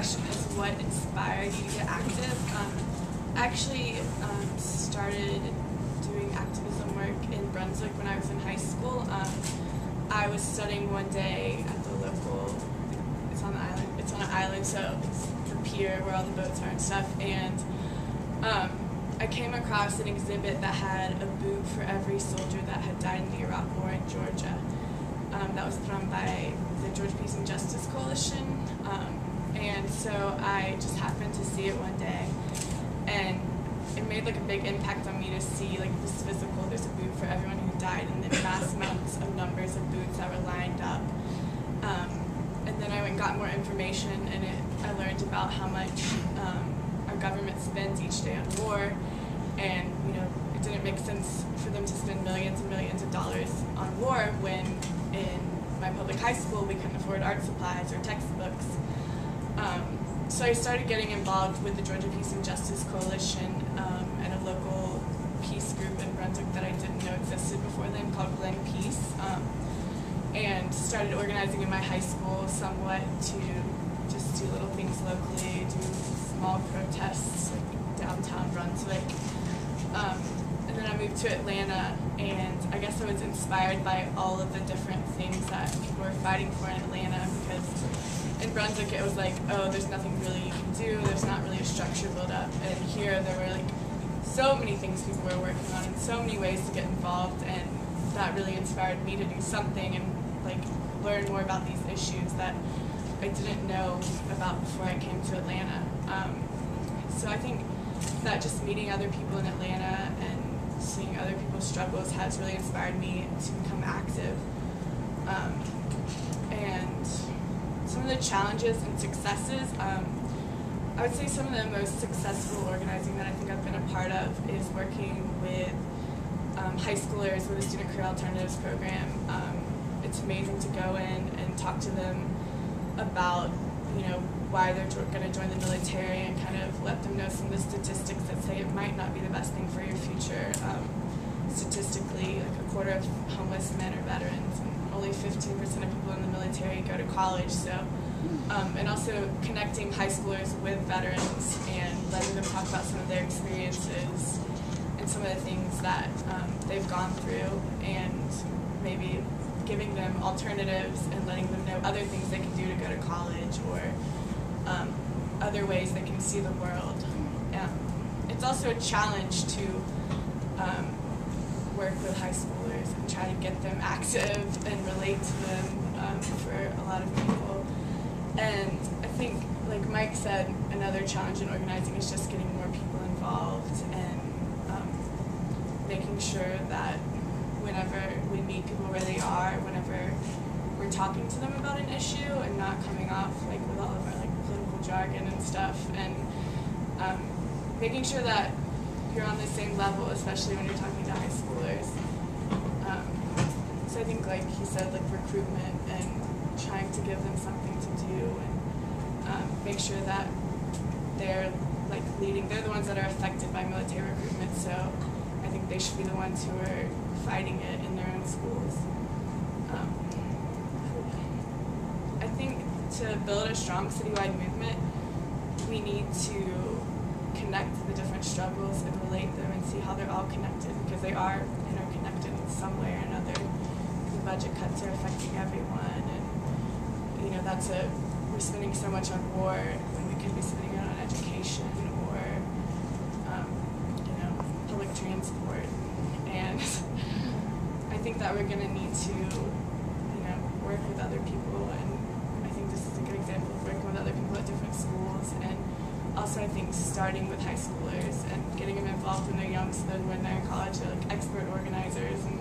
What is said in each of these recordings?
question is, what inspired you to get active? I actually started doing activism work in Brunswick when I was in high school. I was studying one day at the local, it's on an island, so it's the pier where all the boats are and stuff, and I came across an exhibit that had a boot for every soldier that had died in the Iraq War in Georgia. That was put on by the Georgia Peace and Justice Coalition, and so I just happened to see it one day, and it made like a big impact on me to see like this physical, there's a boot for everyone who died, and then mass amounts of numbers of boots that were lined up. And then I went and got more information, and I learned about how much our government spends each day on war, and it didn't make sense for them to spend millions and millions of dollars on war when in my public high school we couldn't afford art supplies or textbooks. So I started getting involved with the Georgia Peace and Justice Coalition and a local peace group in Brunswick that I didn't know existed before then called Glen Peace, and started organizing in my high school somewhat to just do little things locally, do small protests like downtown Brunswick. And then I moved to Atlanta, and I guess I was inspired by all of the different things that people were fighting for in Atlanta, because in Brunswick it was like, oh, there's nothing really you can do, there's not really a structure built up, and here there were like so many things people were working on and so many ways to get involved, and that really inspired me to do something and like learn more about these issues that I didn't know about before I came to Atlanta. So I think that just meeting other people in Atlanta and seeing other people's struggles has really inspired me to become active. And some of the challenges and successes, I would say some of the most successful organizing that I think I've been a part of is working with high schoolers with a student career alternatives program. It's amazing to go in and talk to them about why they're going to join the military, and kind of let them know some of the statistics that say it might not be the best thing for your future. Statistically, like a quarter of homeless men are veterans, and only 15% of people in the military go to college. So, and also connecting high schoolers with veterans and letting them talk about some of their experiences and some of the things that they've gone through, and maybe giving them alternatives and letting them know other things they can do to go to college, or other ways they can see the world. It's also a challenge to work with high schoolers and try to get them active and relate to them for a lot of people. And I think, like Mike said, another challenge in organizing is just getting more people involved and making sure that whenever we meet people where they are, whenever we're talking to them about an issue and not coming off like with all of our like political jargon and stuff, and making sure that you're on the same level, especially when you're talking to high schoolers. So I think, like he said, like recruitment and trying to give them something to do, and make sure that they're like leading. They're the ones that are affected by military recruitment, so I think they should be the ones who are fighting it in their own schools. I think to build a strong citywide movement, we need to connect the different struggles and relate them and see how they're all connected, because they are interconnected in some way or another. The budget cuts are affecting everyone, and we're spending so much on war when we could be spending it on education or public transport. And I think that we're going to need to work with other people, and I think this is a good example of working with other people at different schools. And also I think starting with high schoolers and getting them involved when they're young, so then when they're in college they're like expert organizers and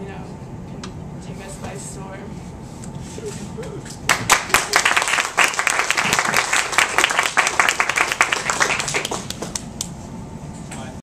can take us by storm.